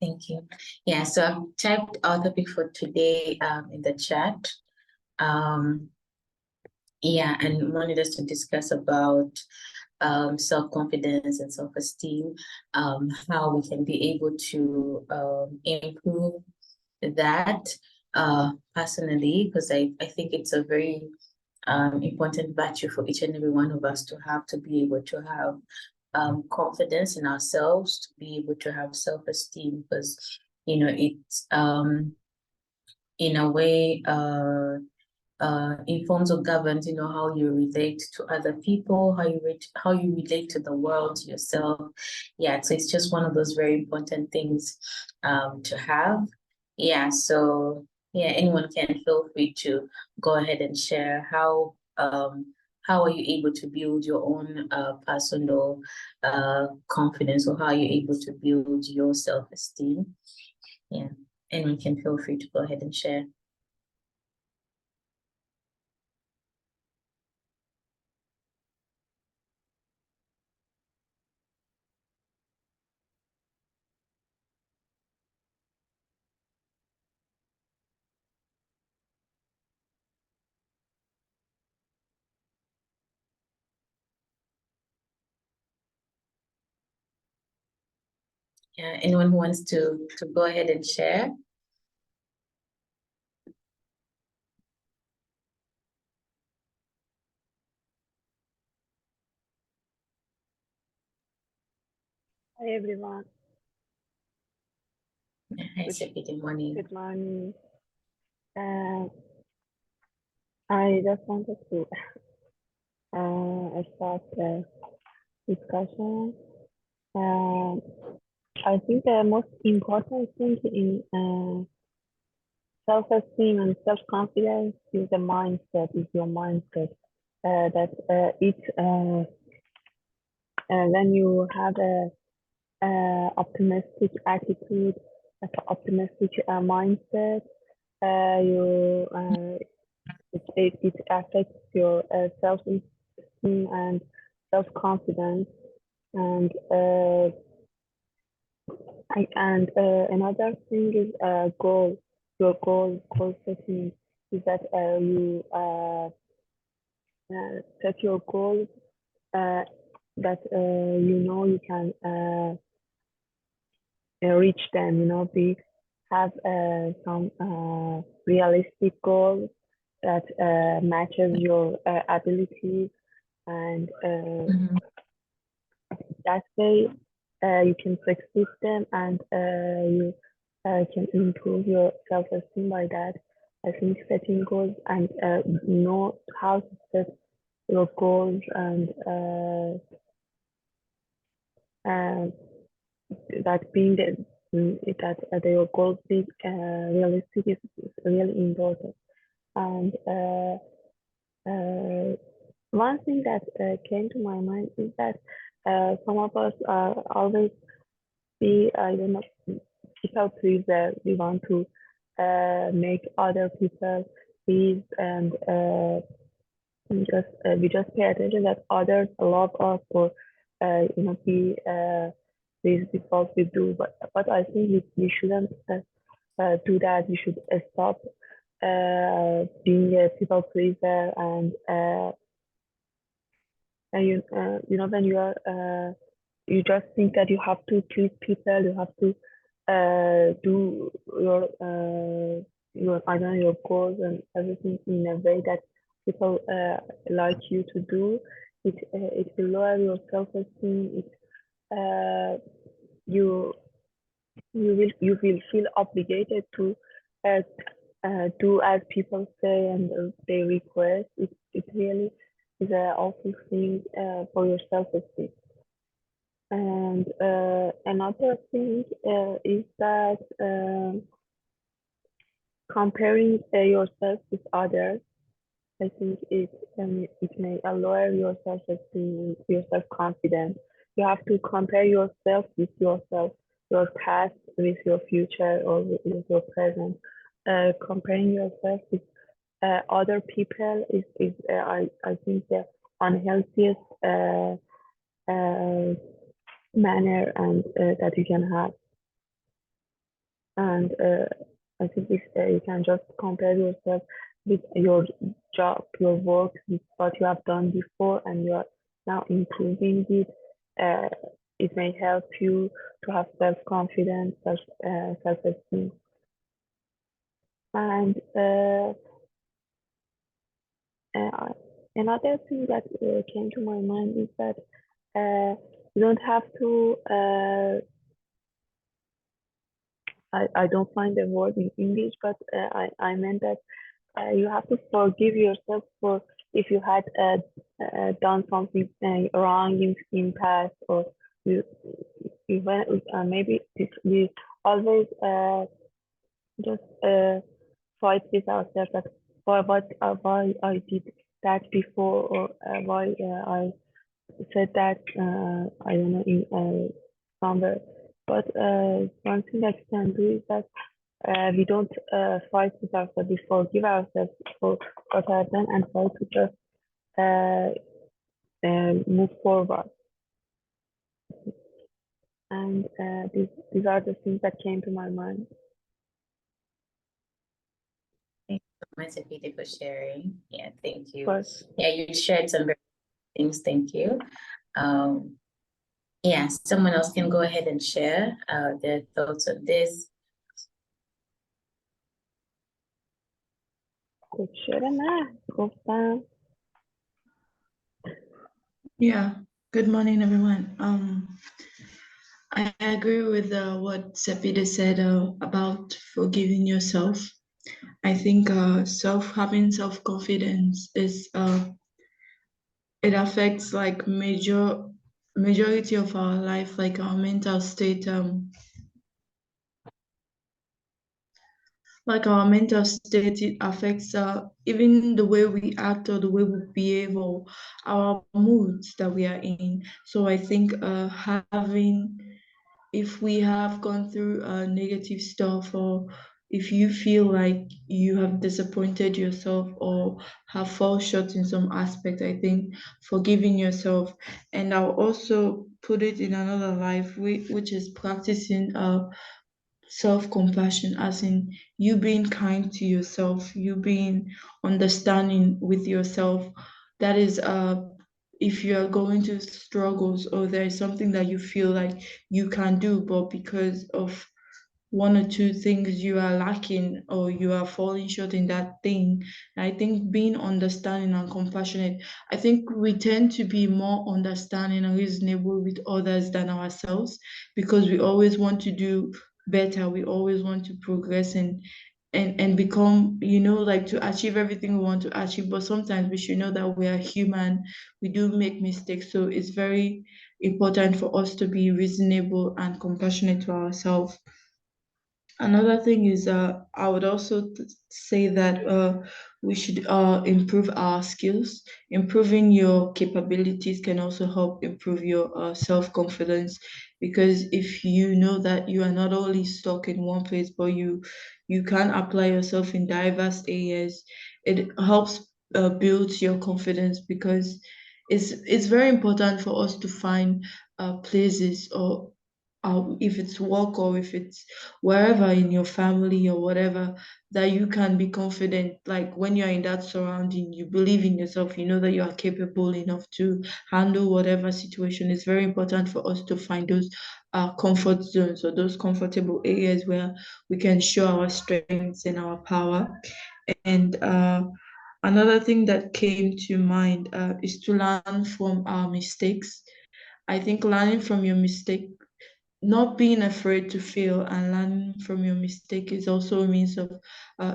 Thank you. Yeah, so I've typed our topic for today in the chat. Yeah, and wanted us to discuss about self-confidence and self-esteem, how we can be able to improve that personally, because I think it's a very important virtue for each and every one of us to be able to have confidence in ourselves, to be able to have self-esteem, because it's in a way informs or governs how you relate to other people, how you relate to the world, to yourself. Yeah, so it's just one of those very important things to have. Yeah, so yeah, anyone can feel free to go ahead and share how are you able to build your own personal confidence, or how are you able to build your self-esteem. Yeah, anyone can feel free to go ahead and share. Yeah, anyone who wants to go ahead and share? Hi everyone. Hi, Sophie. Good morning. Good morning. I just wanted to start the discussion. I think the most important thing in self-esteem and self-confidence is the mindset, is your mindset. When you have a optimistic attitude, like an optimistic mindset, it affects your self-esteem and self-confidence. And another thing is goal. Your goal setting is that you set your goals that you can reach them. Have some realistic goals that matches your abilities, and that way you can succeed them, and you can improve your self-esteem by that. I think setting goals and know how to set your goals, and that being that your goals be realistic is really important. And one thing that came to my mind is that some of us always be, I don't know, people pleaser. We want to make other people please, and we just pay attention that others love us, or be pleased with what we do. But I think we shouldn't do that. We should stop being a people pleaser, and when you are you just think that you have to please people, you have to do your I don't know, your goals and everything in a way that people like you to do. It will lower your self-esteem. You you will feel obligated to uh, do as people say and they request. It really is an awful thing for your self-esteem. And another thing is that comparing yourself with others, I think it may lower your self-esteem, your self-confidence. You have to compare yourself with yourself, your past with your future, or with your present. Comparing yourself with other people is I think the unhealthiest manner and that you can have. And I think if you can just compare yourself with your job, your work, with what you have done before, and you are now improving it, uh, it may help you to have self-confidence, self-esteem. And uh, another thing that came to my mind is that you don't have to, I don't find the word in English, but I meant that you have to forgive yourself for if you had done something wrong in past, or you even maybe we always just fight with ourselves that why I did that before, or why I said that I don't know in somewhere. But one thing that we can do is that we don't fight with ourselves. We forgive ourselves for what I've done and try to just uh, move forward. And these are the things that came to my mind. Thank you so much, Evita, for sharing. Yeah, thank you. But Yeah, you shared some very things. Thank you. Yeah, someone else can go ahead and share their thoughts on this. Yeah, good morning, everyone. I agree with what Sepide said about forgiving yourself. I think having self-confidence is it affects like majority of our life, like our mental state. Like our mental state, it affects even the way we act or the way we behave or our moods that we are in. So I think having if we have gone through negative stuff, or if you feel like you have disappointed yourself or have fall short in some aspect, I think forgiving yourself. And I'll also put it in another life, which is practicing self-compassion, as in you being kind to yourself, you being understanding with yourself. That is if you are going to struggles or there is something that you feel like you can do, but because of one or two things you are lacking or you are falling short in that thing. And I think being understanding and compassionate, I think we tend to be more understanding and reasonable with others than ourselves, because we always want to do better, we always want to progress and become, like to achieve everything we want to achieve. But sometimes we should know that we are human, we do make mistakes. So it's very important for us to be reasonable and compassionate to ourselves. Another thing is, I would also say that we should improve our skills. Improving your capabilities can also help improve your self-confidence, because if you know that you are not only stuck in one place, but you can apply yourself in diverse areas, it helps build your confidence, because it's very important for us to find places, or if it's work or if it's wherever in your family or whatever, that you can be confident. Like when you're in that surrounding, you believe in yourself, you know that you are capable enough to handle whatever situation. It's very important for us to find those comfort zones, or those comfortable areas where we can show our strengths and our power. And another thing that came to mind is to learn from our mistakes. I think learning from your mistake, not being afraid to fail and learning from your mistake, is also a means of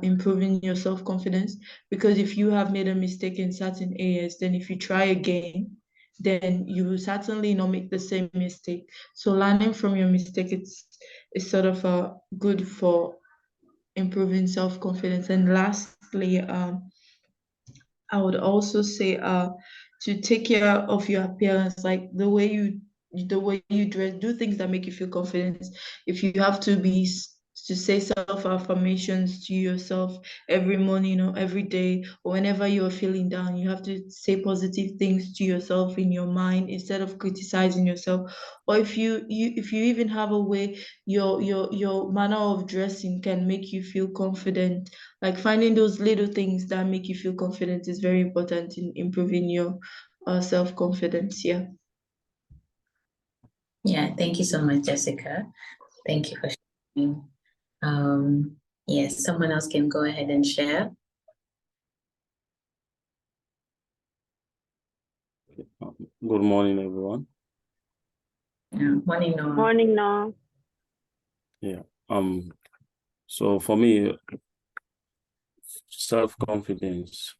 improving your self-confidence. Because if you have made a mistake in certain areas, then if you try again, then you will certainly not make the same mistake. So learning from your mistake, it's sort of good for improving self-confidence. And lastly, I would also say to take care of your appearance, like the way you dress, do things that make you feel confident. If you have to be to say self-affirmations to yourself every morning or every day, or whenever you're feeling down. You have to say positive things to yourself in your mind instead of criticizing yourself. Or if you even have a way, your manner of dressing can make you feel confident. Like finding those little things that make you feel confident is very important in improving your self-confidence. Yeah. Yeah, thank you so much, Jessica. Thank you for sharing. Yes, someone else can go ahead and share. Good morning, everyone. Morning, Noah. Morning, now. Yeah. So for me, self-confidence,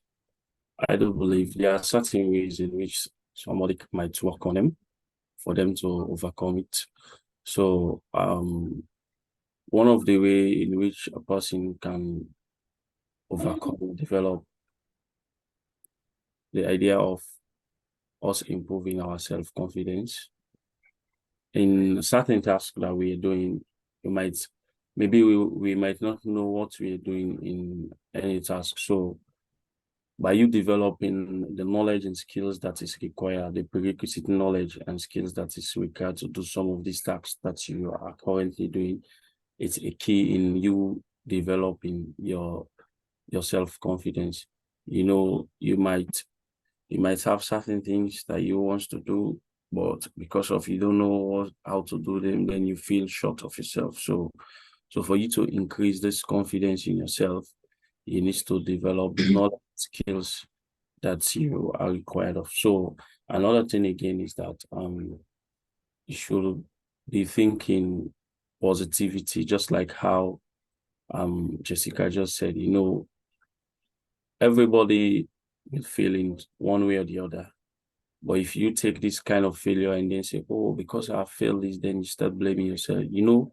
I do believe there are certain ways in which somebody might work on them for them to overcome it. So one of the way in which a person can overcome, develop the idea of us improving our self-confidence in certain tasks that we are doing, maybe we might not know what we are doing in any task. So by you developing the knowledge and skills that is required, the prerequisite knowledge and skills that is required to do some of these tasks that you are currently doing, it's a key in you developing your self-confidence. You know, you might have certain things that you want to do, but because of you don't know how to do them, then you feel short of yourself. So for you to increase this confidence in yourself, you need to develop the knowledge skills that you are required of. So another thing again is that you should be thinking positivity, just like how Jessica just said, you know, everybody will feel in one way or the other. But if you take this kind of failure and then say, oh, because I failed this, then you start blaming yourself, you know,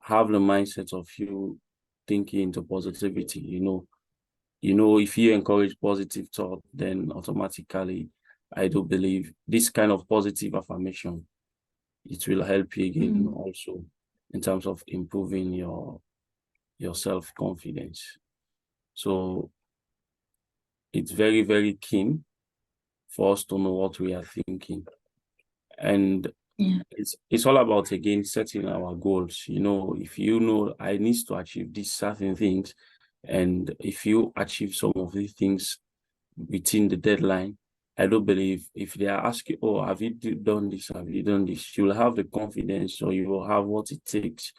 have the mindset of you thinking into positivity, if you encourage positive thought, then automatically, I do believe this kind of positive affirmation, it will help you again also in terms of improving your self-confidence. So it's very, very keen for us to know what we are thinking. And it's all about, again, setting our goals. You know, if you know I need to achieve these certain things, and if you achieve some of these things within the deadline, I do believe if they are asking, oh, have you done this? Have you done this? You will have the confidence, or you will have what it takes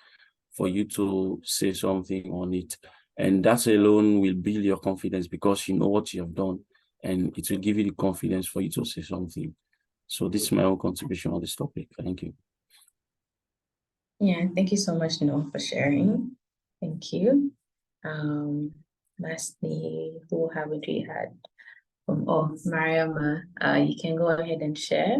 for you to say something on it. And that alone will build your confidence because you know what you have done, and it will give you the confidence for you to say something. So this is my own contribution on this topic. Thank you. Yeah, thank you so much, Noah, for sharing. Thank you. Lastly, who haven't we had? Mariama, you can go ahead and share.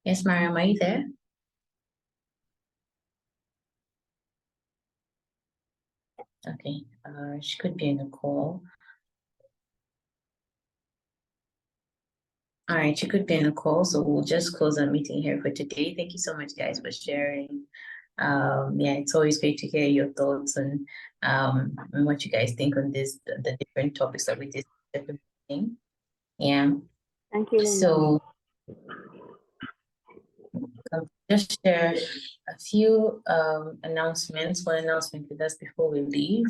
Yes, Mariam, are you there? Okay, she could be in a call. All right, she could be in a call, so we'll just close our meeting here for today. Thank you so much, guys, for sharing. Yeah, it's always great to hear your thoughts and what you guys think on the different topics that we discussed. Yeah. Thank you, So just share a few announcements. One announcement with us before we leave.